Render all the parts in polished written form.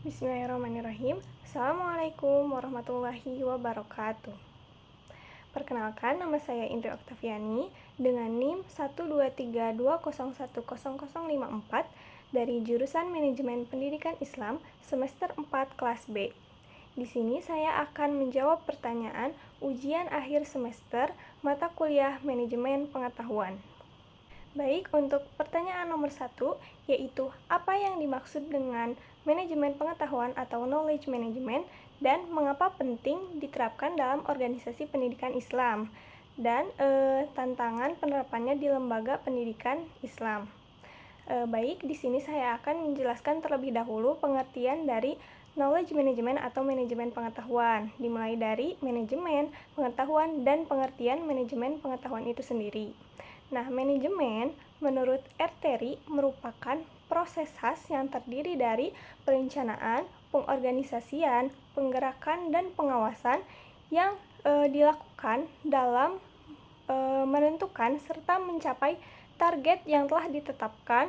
Bismillahirrahmanirrahim. Assalamualaikum warahmatullahi wabarakatuh. Perkenalkan, nama saya Indri Oktaviani dengan NIM 12320100054 dari jurusan Manajemen Pendidikan Islam semester 4 kelas B. Di sini saya akan menjawab pertanyaan ujian akhir semester mata kuliah Manajemen Pengetahuan. Baik, untuk pertanyaan nomor 1, yaitu apa yang dimaksud dengan manajemen pengetahuan atau knowledge management dan mengapa penting diterapkan dalam organisasi pendidikan Islam dan tantangan penerapannya di lembaga pendidikan Islam. Baik, di sini saya akan menjelaskan terlebih dahulu pengertian dari knowledge management atau manajemen pengetahuan, dimulai dari manajemen, pengetahuan, dan pengertian manajemen pengetahuan itu sendiri. Nah, manajemen menurut Erteri merupakan proses khas yang terdiri dari perencanaan, pengorganisasian, penggerakan, dan pengawasan yang dilakukan dalam menentukan serta mencapai target yang telah ditetapkan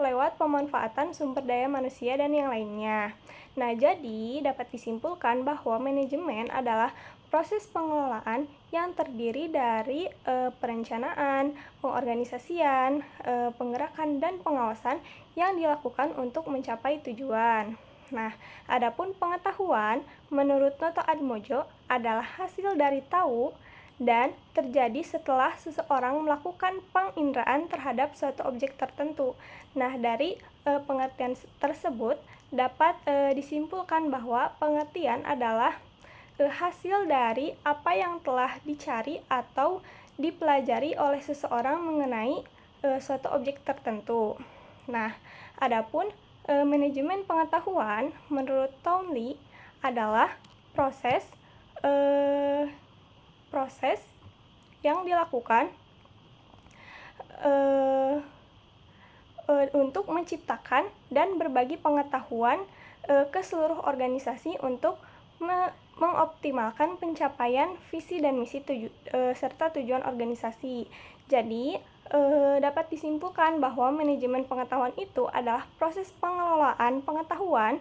lewat pemanfaatan sumber daya manusia dan yang lainnya. Nah, jadi dapat disimpulkan bahwa manajemen adalah proses pengelolaan yang terdiri dari perencanaan, pengorganisasian, penggerakan, dan pengawasan yang dilakukan untuk mencapai tujuan. Nah, adapun pengetahuan menurut Noto Atmojo adalah hasil dari tahu dan terjadi setelah seseorang melakukan penginderaan terhadap suatu objek tertentu. Nah, dari pengertian tersebut dapat disimpulkan bahwa pengertian adalah hasil dari apa yang telah dicari atau dipelajari oleh seseorang mengenai suatu objek tertentu. Nah, adapun manajemen pengetahuan menurut Townley adalah proses yang dilakukan untuk menciptakan dan berbagi pengetahuan ke seluruh organisasi untuk mengoptimalkan pencapaian visi dan misi serta tujuan organisasi. Jadi, dapat disimpulkan bahwa manajemen pengetahuan itu adalah proses pengelolaan pengetahuan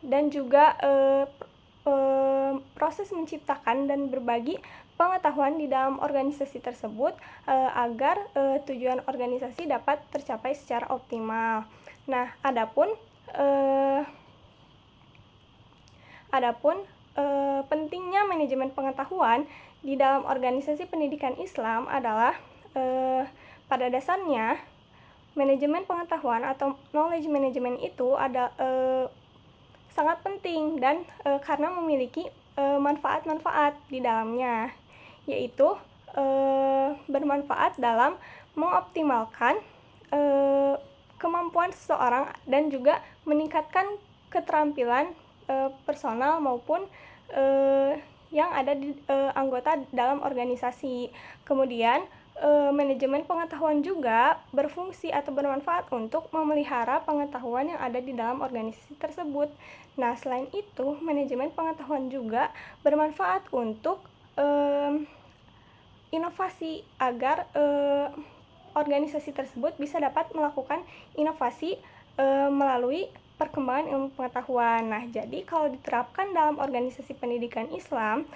dan juga proses menciptakan dan berbagi pengetahuan di dalam organisasi tersebut agar tujuan organisasi dapat tercapai secara optimal. Nah, adapun pentingnya manajemen pengetahuan di dalam organisasi pendidikan Islam adalah pada dasarnya manajemen pengetahuan atau knowledge management itu sangat penting dan karena memiliki manfaat-manfaat di dalamnya, yaitu bermanfaat dalam mengoptimalkan kemampuan seseorang dan juga meningkatkan keterampilan personal maupun yang ada di anggota dalam organisasi. Kemudian manajemen pengetahuan juga berfungsi atau bermanfaat untuk memelihara pengetahuan yang ada di dalam organisasi tersebut. Nah, selain itu, manajemen pengetahuan juga bermanfaat untuk inovasi agar organisasi tersebut bisa dapat melakukan inovasi melalui perkembangan ilmu pengetahuan. Nah, jadi kalau diterapkan dalam organisasi pendidikan Islam,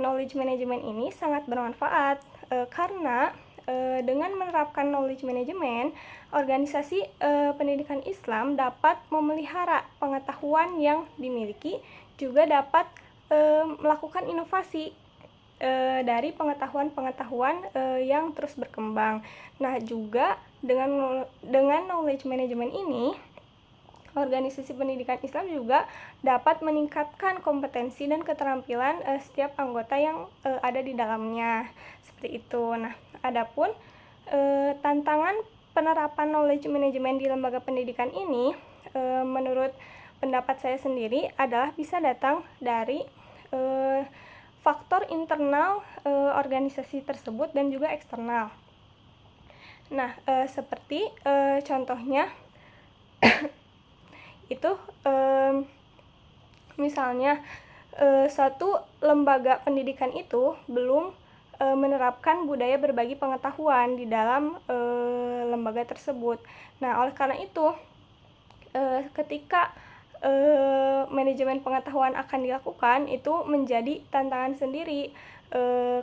knowledge management ini sangat bermanfaat karena dengan menerapkan knowledge management, organisasi pendidikan Islam dapat memelihara pengetahuan yang dimiliki, juga dapat melakukan inovasi dari pengetahuan-pengetahuan yang terus berkembang. Nah, juga dengan knowledge management ini, organisasi pendidikan Islam juga dapat meningkatkan kompetensi dan keterampilan setiap anggota yang ada di dalamnya. Seperti itu. Nah, adapun tantangan penerapan knowledge management di lembaga pendidikan ini, menurut pendapat saya sendiri adalah bisa datang dari faktor internal organisasi tersebut dan juga eksternal. Nah, seperti contohnya itu misalnya suatu lembaga pendidikan itu belum menerapkan budaya berbagi pengetahuan di dalam lembaga tersebut. Nah, oleh karena itu ketika manajemen pengetahuan akan dilakukan, itu menjadi tantangan sendiri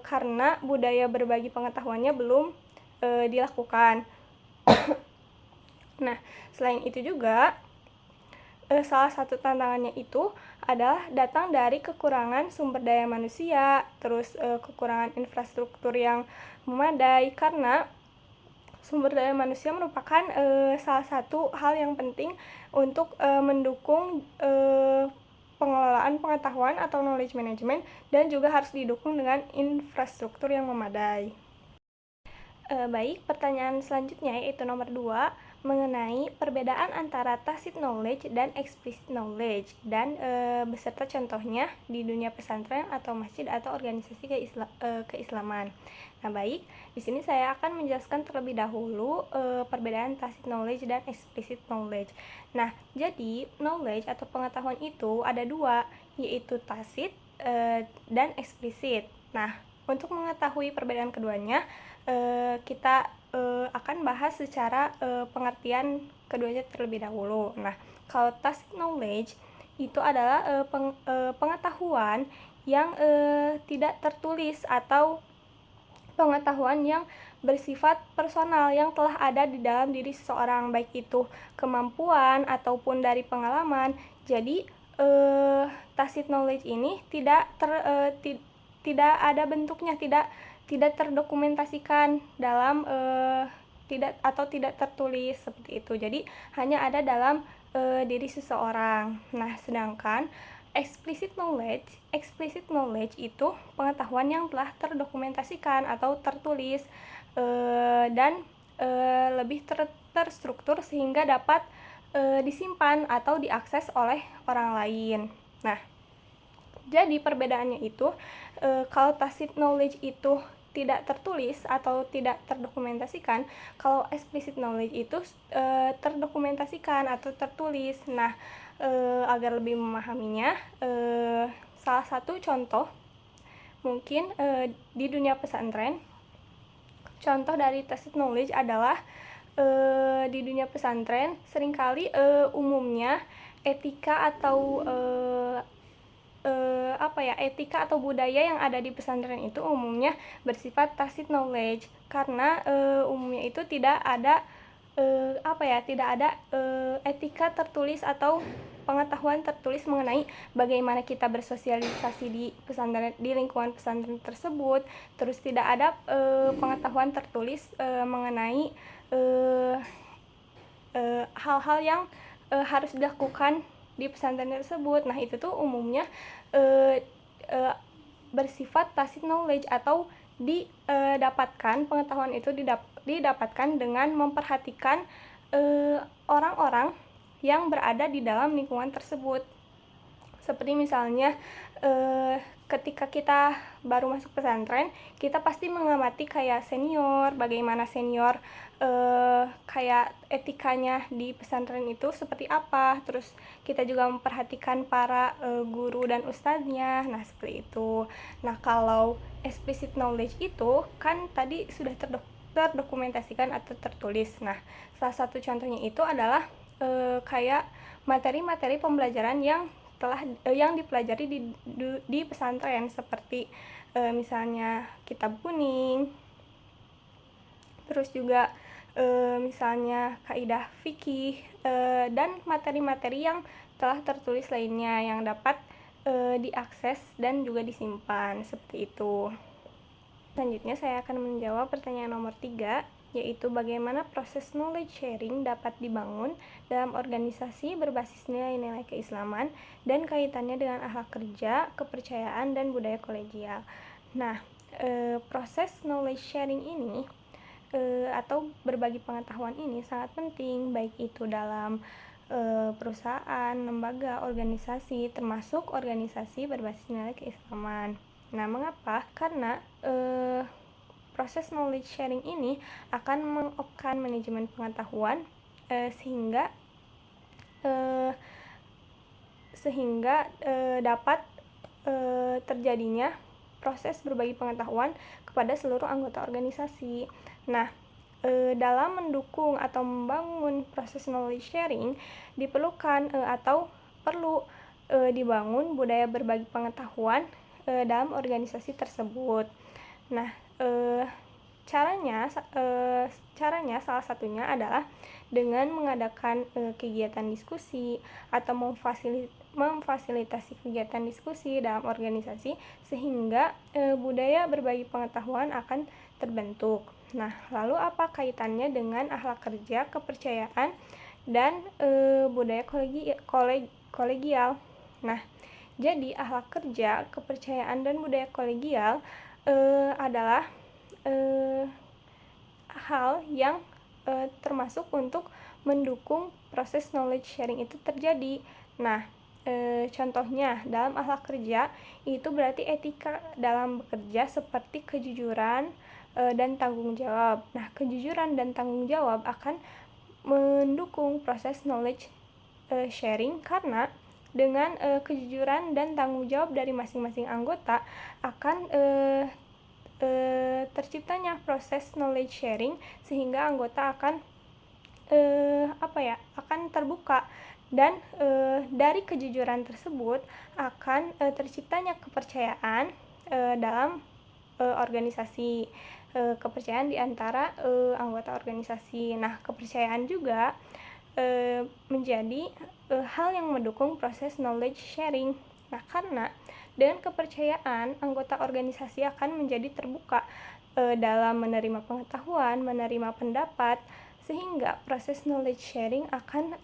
karena budaya berbagi pengetahuannya belum dilakukan. Nah, selain itu juga salah satu tantangannya itu adalah datang dari kekurangan sumber daya manusia, terus kekurangan infrastruktur yang memadai, karena sumber daya manusia merupakan salah satu hal yang penting untuk mendukung pengelolaan pengetahuan atau knowledge management, dan juga harus didukung dengan infrastruktur yang memadai. Baik, pertanyaan selanjutnya yaitu nomor 2, mengenai perbedaan antara tacit knowledge dan explicit knowledge, dan beserta contohnya di dunia pesantren atau masjid atau organisasi keislaman. Nah, baik, di sini saya akan menjelaskan terlebih dahulu perbedaan tacit knowledge dan explicit knowledge. Nah, jadi knowledge atau pengetahuan itu ada dua, yaitu tacit dan eksplisit. Nah, untuk mengetahui perbedaan keduanya, kita akan bahas secara pengertian keduanya terlebih dahulu. Nah, kalau tacit knowledge itu adalah pengetahuan yang tidak tertulis atau pengetahuan yang bersifat personal yang telah ada di dalam diri seseorang, baik itu kemampuan ataupun dari pengalaman. Jadi tacit knowledge ini tidak ada bentuknya, tidak terdokumentasikan dalam tidak tertulis seperti itu. Jadi hanya ada dalam diri seseorang. Nah, sedangkan explicit knowledge itu pengetahuan yang telah terdokumentasikan atau tertulis dan lebih terstruktur sehingga dapat disimpan atau diakses oleh orang lain. Nah, jadi perbedaannya itu kalau tacit knowledge itu tidak tertulis atau tidak terdokumentasikan, kalau explicit knowledge itu terdokumentasikan atau tertulis. Nah, agar lebih memahaminya, salah satu contoh mungkin di dunia pesantren, contoh dari tacit knowledge adalah di dunia pesantren seringkali umumnya etika atau etika atau budaya yang ada di pesantren itu umumnya bersifat tacit knowledge, karena umumnya itu tidak ada etika tertulis atau pengetahuan tertulis mengenai bagaimana kita bersosialisasi di pesantren, di lingkungan pesantren tersebut. Terus tidak ada pengetahuan tertulis mengenai hal-hal yang harus dilakukan di pesantren tersebut. Nah, itu tuh umumnya bersifat tacit knowledge atau didapatkan, pengetahuan itu didapatkan dengan memperhatikan orang-orang yang berada di dalam lingkungan tersebut. Seperti misalnya ketika kita baru masuk pesantren, kita pasti mengamati kayak senior, bagaimana senior kayak etikanya di pesantren itu seperti apa. Terus kita juga memperhatikan para guru dan ustadznya. Nah, seperti itu. Nah, kalau explicit knowledge itu kan tadi sudah terdokumentasikan atau tertulis. Nah, salah satu contohnya itu adalah kayak materi-materi pembelajaran yang dipelajari di pesantren, seperti misalnya kitab kuning, terus juga misalnya kaidah fikih dan materi-materi yang telah tertulis lainnya yang dapat diakses dan juga disimpan, seperti itu. Selanjutnya saya akan menjawab pertanyaan nomor 3, yaitu bagaimana proses knowledge sharing dapat dibangun dalam organisasi berbasis nilai-nilai keislaman dan kaitannya dengan akhlak kerja, kepercayaan, dan budaya kolegial. Nah, proses knowledge sharing ini atau berbagi pengetahuan ini sangat penting, baik itu dalam perusahaan, lembaga, organisasi, termasuk organisasi berbasis nilai keislaman. Nah, mengapa? Karena proses knowledge sharing ini akan mengopkan manajemen pengetahuan sehingga dapat terjadinya proses berbagi pengetahuan kepada seluruh anggota organisasi. Nah, dalam mendukung atau membangun proses knowledge sharing diperlukan atau perlu dibangun budaya berbagi pengetahuan dalam organisasi tersebut. Nah, caranya salah satunya adalah dengan mengadakan kegiatan diskusi atau memfasilitasi kegiatan diskusi dalam organisasi sehingga budaya berbagi pengetahuan akan terbentuk. Nah, lalu apa kaitannya dengan akhlak kerja, kepercayaan, dan budaya kolegial? Nah, jadi akhlak kerja, kepercayaan, dan budaya kolegial adalah hal yang termasuk untuk mendukung proses knowledge sharing itu terjadi. Nah, contohnya dalam akhlak kerja itu berarti etika dalam bekerja seperti kejujuran dan tanggung jawab. Nah, kejujuran dan tanggung jawab akan mendukung proses knowledge sharing karena dengan kejujuran dan tanggung jawab dari masing-masing anggota akan terciptanya proses knowledge sharing sehingga anggota akan akan terbuka dan dari kejujuran tersebut akan terciptanya kepercayaan dalam organisasi, kepercayaan di antara anggota organisasi. Nah, kepercayaan juga menjadi hal yang mendukung proses knowledge sharing. Nah, karena dengan kepercayaan anggota organisasi akan menjadi terbuka dalam menerima pengetahuan, menerima pendapat, sehingga proses knowledge sharing akan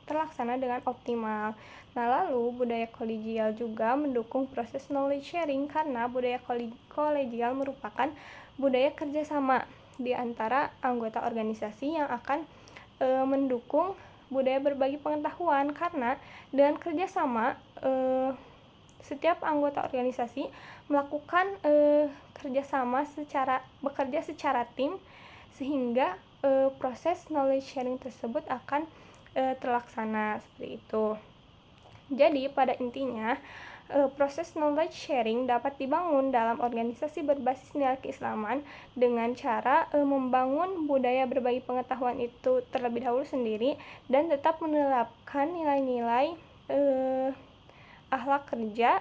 terlaksana dengan optimal. Nah, lalu budaya kolegial juga mendukung proses knowledge sharing karena budaya kolegial merupakan budaya kerjasama di antara anggota organisasi yang akan mendukung budaya berbagi pengetahuan karena dengan kerjasama setiap anggota organisasi melakukan bekerja secara tim sehingga proses knowledge sharing tersebut akan terlaksana seperti itu. Jadi pada intinya proses knowledge sharing dapat dibangun dalam organisasi berbasis nilai keislaman dengan cara membangun budaya berbagi pengetahuan itu terlebih dahulu sendiri dan tetap menerapkan nilai-nilai akhlak kerja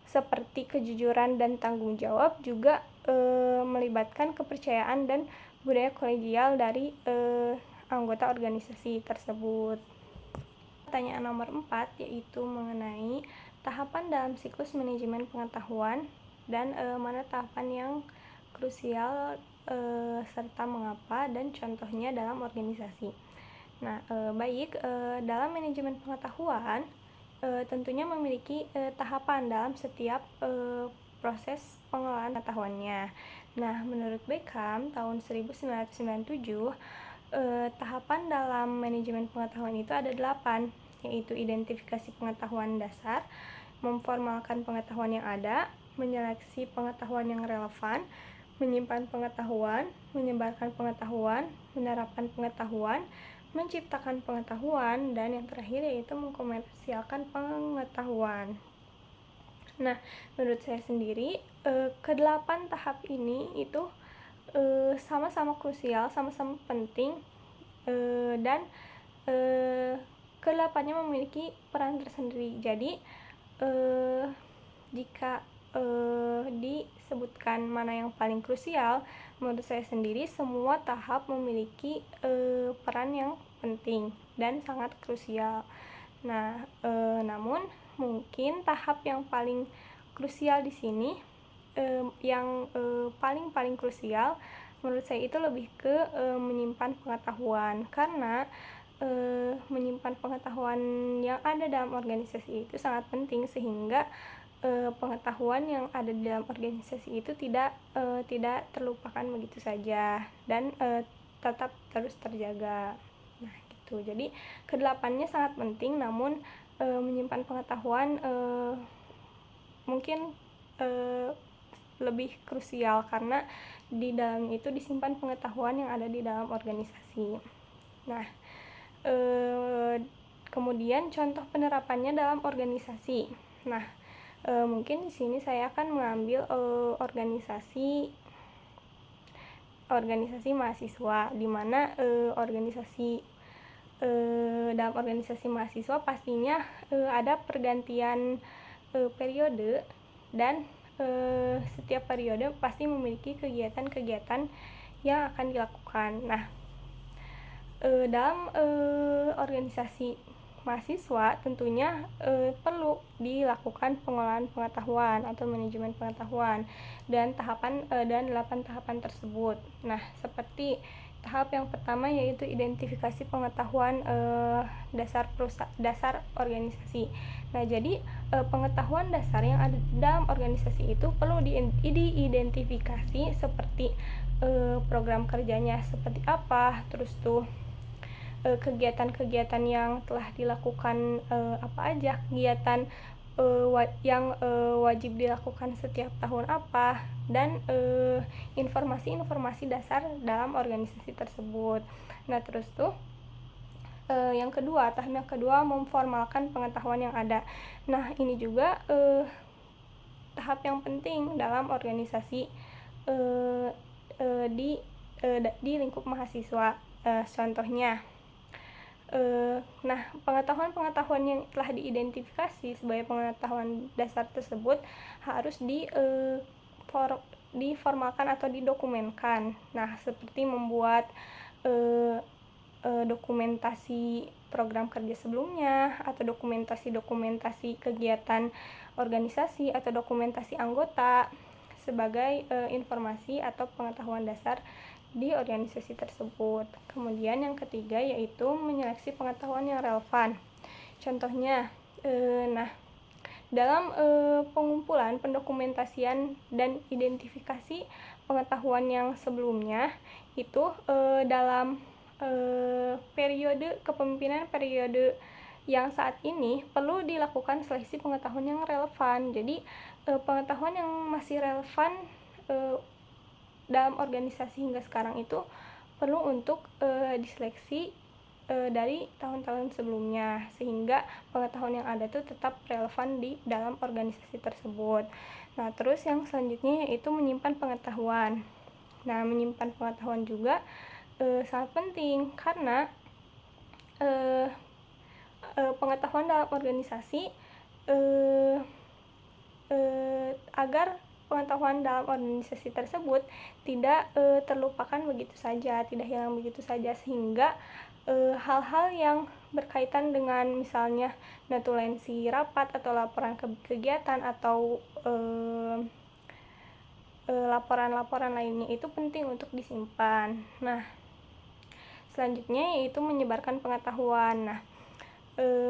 seperti kejujuran dan tanggung jawab, juga melibatkan kepercayaan dan budaya kolegial dari anggota organisasi tersebut. Pertanyaan nomor 4 yaitu mengenai tahapan dalam siklus manajemen pengetahuan dan mana tahapan yang krusial serta mengapa dan contohnya dalam organisasi. Nah, dalam manajemen pengetahuan tentunya memiliki tahapan dalam setiap proses pengelolaan pengetahuannya. Nah, menurut Beckham tahun 1997 tahapan dalam manajemen pengetahuan itu ada 8, yaitu identifikasi pengetahuan dasar, memformalkan pengetahuan yang ada, menyeleksi pengetahuan yang relevan, menyimpan pengetahuan, menyebarkan pengetahuan, menerapkan pengetahuan, menciptakan pengetahuan, dan yang terakhir yaitu mengkomersialkan pengetahuan. Nah, menurut saya sendiri ke-8 tahap ini itu sama-sama krusial, sama-sama penting, dan ke-8-nya memiliki peran tersendiri. Jadi jika disebutkan mana yang paling krusial, menurut saya sendiri semua tahap memiliki peran yang penting dan sangat krusial. Nah, namun mungkin tahap yang paling krusial di sini yang paling krusial menurut saya itu lebih ke menyimpan pengetahuan, karena menyimpan pengetahuan yang ada dalam organisasi itu sangat penting sehingga pengetahuan yang ada di dalam organisasi itu tidak terlupakan begitu saja dan tetap terus terjaga. Nah, gitu. Jadi ke-8-nya sangat penting, namun menyimpan pengetahuan mungkin lebih krusial karena di dalam itu disimpan pengetahuan yang ada di dalam organisasi. Nah, kemudian contoh penerapannya dalam organisasi. Nah, mungkin di sini saya akan mengambil organisasi mahasiswa, di mana dalam organisasi mahasiswa pastinya ada pergantian periode, dan setiap periode pasti memiliki kegiatan-kegiatan yang akan dilakukan. Nah, dalam organisasi mahasiswa tentunya perlu dilakukan pengolahan pengetahuan atau manajemen pengetahuan dan 8 tahapan tersebut. Nah, seperti tahap yang pertama yaitu identifikasi pengetahuan dasar organisasi. Nah, jadi pengetahuan dasar yang ada dalam organisasi itu perlu diidentifikasi, seperti program kerjanya seperti apa, terus tuh kegiatan-kegiatan yang telah dilakukan apa aja, kegiatan yang wajib dilakukan setiap tahun apa, dan informasi-informasi dasar dalam organisasi tersebut. Nah, terus tuh tahap yang kedua memformalkan pengetahuan yang ada. Nah, ini juga tahap yang penting dalam organisasi di lingkup mahasiswa. Contohnya, nah, pengetahuan-pengetahuan yang telah diidentifikasi sebagai pengetahuan dasar tersebut harus diformalkan atau didokumenkan. Nah, seperti membuat dokumentasi program kerja sebelumnya, atau dokumentasi kegiatan organisasi, atau dokumentasi anggota sebagai informasi atau pengetahuan dasar di organisasi tersebut. Kemudian yang ketiga yaitu menyeleksi pengetahuan yang relevan. Contohnya, dalam pengumpulan, pendokumentasian, dan identifikasi pengetahuan yang sebelumnya itu dalam periode kepemimpinan periode yang saat ini perlu dilakukan seleksi pengetahuan yang relevan. Jadi pengetahuan yang masih relevan dalam organisasi hingga sekarang itu perlu untuk diseleksi dari tahun-tahun sebelumnya, sehingga pengetahuan yang ada itu tetap relevan di dalam organisasi tersebut. Nah, terus yang selanjutnya yaitu menyimpan pengetahuan. Nah, menyimpan pengetahuan juga sangat penting, karena pengetahuan dalam organisasi agar pengetahuan dalam organisasi tersebut tidak terlupakan begitu saja, tidak hilang begitu saja, sehingga hal-hal yang berkaitan dengan misalnya notulensi rapat atau laporan kegiatan atau laporan-laporan lainnya itu penting untuk disimpan. Nah, selanjutnya yaitu menyebarkan pengetahuan. Nah,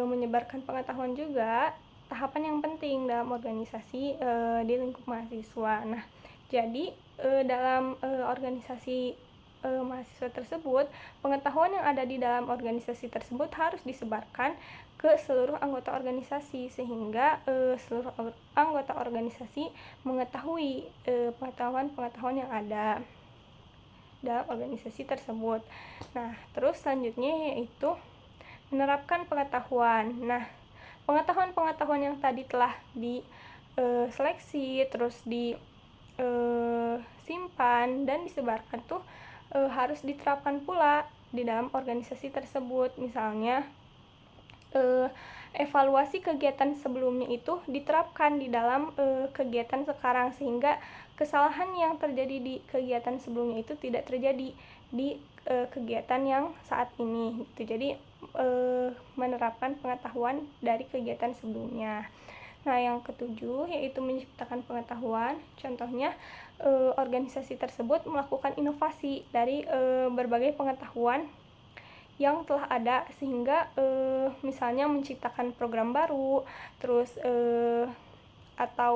menyebarkan pengetahuan juga tahapan yang penting dalam organisasi di lingkup mahasiswa. Nah, jadi dalam organisasi mahasiswa tersebut, pengetahuan yang ada di dalam organisasi tersebut harus disebarkan ke seluruh anggota organisasi, sehingga seluruh anggota organisasi mengetahui pengetahuan-pengetahuan yang ada dalam organisasi tersebut. Nah, terus selanjutnya yaitu menerapkan pengetahuan. Nah, pengetahuan-pengetahuan yang tadi telah diseleksi, terus disimpan dan disebarkan tuh harus diterapkan pula di dalam organisasi tersebut. Misalnya, evaluasi kegiatan sebelumnya itu diterapkan di dalam kegiatan sekarang, sehingga kesalahan yang terjadi di kegiatan sebelumnya itu tidak terjadi di kegiatan yang saat ini gitu. Jadi menerapkan pengetahuan dari kegiatan sebelumnya. Nah, yang ketujuh yaitu menciptakan pengetahuan. Contohnya, organisasi tersebut melakukan inovasi dari berbagai pengetahuan yang telah ada, sehingga misalnya menciptakan program baru, terus atau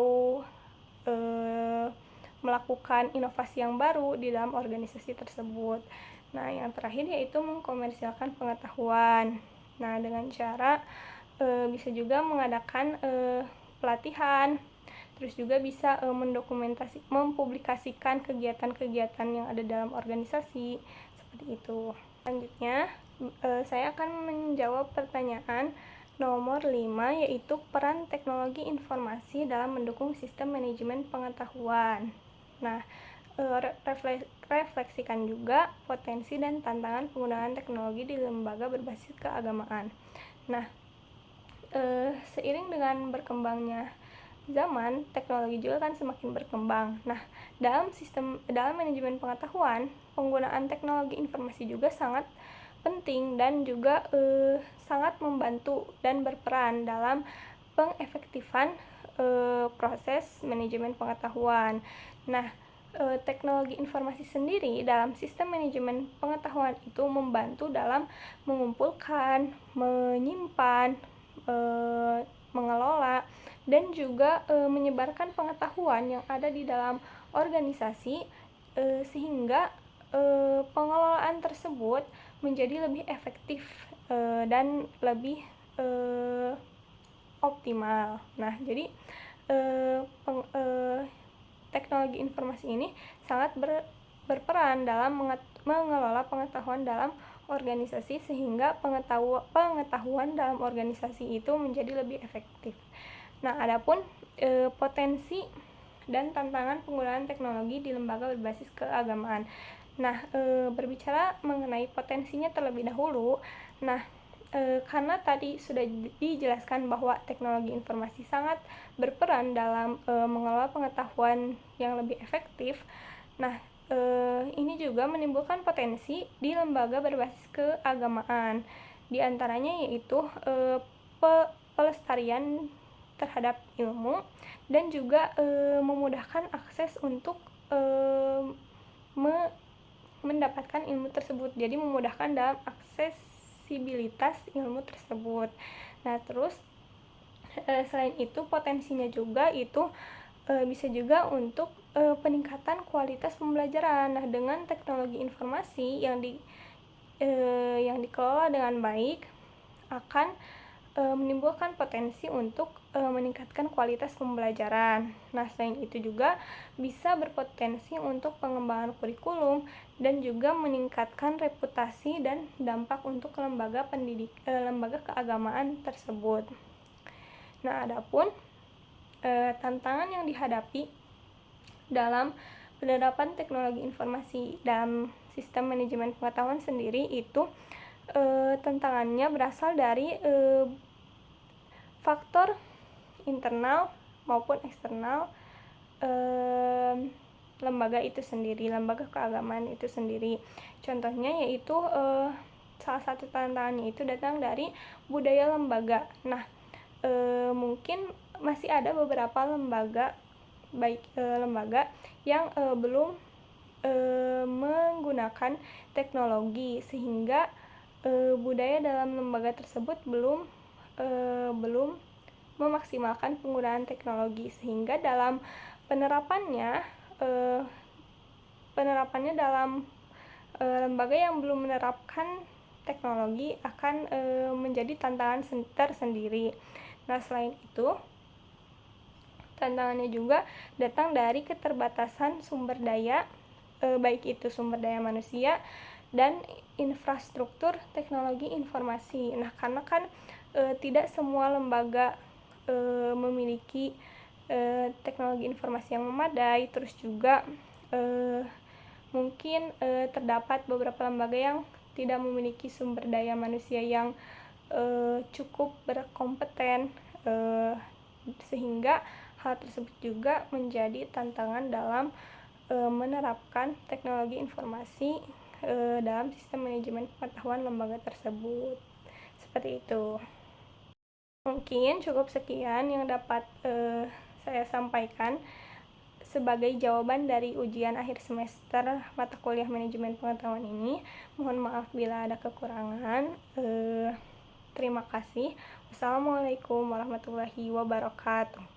melakukan inovasi yang baru di dalam organisasi tersebut. Nah, yang terakhir yaitu mengkomersialkan pengetahuan. Nah, dengan cara bisa juga mengadakan pelatihan, terus juga bisa mempublikasikan kegiatan-kegiatan yang ada dalam organisasi, seperti itu. Selanjutnya, saya akan menjawab pertanyaan nomor 5, yaitu peran teknologi informasi dalam mendukung sistem manajemen pengetahuan. Nah, refleksikan juga potensi dan tantangan penggunaan teknologi di lembaga berbasis keagamaan. Nah, seiring dengan berkembangnya zaman, teknologi juga kan semakin berkembang. Nah, dalam manajemen pengetahuan, penggunaan teknologi informasi juga sangat penting dan juga sangat membantu dan berperan dalam pengefektifan proses manajemen pengetahuan. Nah, teknologi informasi sendiri dalam sistem manajemen pengetahuan itu membantu dalam mengumpulkan, menyimpan, mengelola, dan juga menyebarkan pengetahuan yang ada di dalam organisasi sehingga pengelolaan tersebut menjadi lebih efektif dan lebih optimal. Nah, jadi teknologi informasi ini sangat berperan dalam mengelola pengetahuan dalam organisasi sehingga pengetahuan dalam organisasi itu menjadi lebih efektif. Nah, adapun potensi dan tantangan penggunaan teknologi di lembaga berbasis keagamaan. Nah, berbicara mengenai potensinya terlebih dahulu. Nah, karena tadi sudah dijelaskan bahwa teknologi informasi sangat berperan dalam mengelola pengetahuan yang lebih efektif. Nah, ini juga menimbulkan potensi di lembaga berbasis keagamaan. Di antaranya yaitu pelestarian terhadap ilmu dan juga memudahkan akses untuk mendapatkan ilmu tersebut. Jadi memudahkan dalam aksesibilitas ilmu tersebut. Nah, terus selain itu potensinya juga itu bisa juga untuk peningkatan kualitas pembelajaran. Nah, dengan teknologi informasi yang dikelola dengan baik akan menimbulkan potensi untuk meningkatkan kualitas pembelajaran. Nah, selain itu juga bisa berpotensi untuk pengembangan kurikulum dan juga meningkatkan reputasi dan dampak untuk lembaga keagamaan tersebut. Nah, adapun tantangan yang dihadapi dalam penerapan teknologi informasi dalam sistem manajemen pengetahuan sendiri itu tantangannya berasal dari faktor internal maupun eksternal lembaga itu sendiri, lembaga keagamaan itu sendiri. Contohnya yaitu salah satu tantangannya itu datang dari budaya lembaga. Nah, mungkin masih ada beberapa lembaga lembaga yang belum menggunakan teknologi sehingga budaya dalam lembaga tersebut belum memaksimalkan penggunaan teknologi, sehingga dalam penerapannya dalam lembaga yang belum menerapkan teknologi akan menjadi tantangan tersendiri. Nah, selain itu tantangannya juga datang dari keterbatasan sumber daya, baik itu sumber daya manusia dan infrastruktur teknologi informasi. Nah, karena kan tidak semua lembaga memiliki teknologi informasi yang memadai, terus juga mungkin terdapat beberapa lembaga yang tidak memiliki sumber daya manusia yang cukup berkompeten, sehingga hal tersebut juga menjadi tantangan dalam menerapkan teknologi informasi dalam sistem manajemen pengetahuan lembaga tersebut. Seperti itu. Mungkin cukup sekian yang dapat saya sampaikan sebagai jawaban dari ujian akhir semester mata kuliah manajemen pengetahuan ini. Mohon maaf bila ada kekurangan. Terima kasih. Wassalamualaikum warahmatullahi wabarakatuh.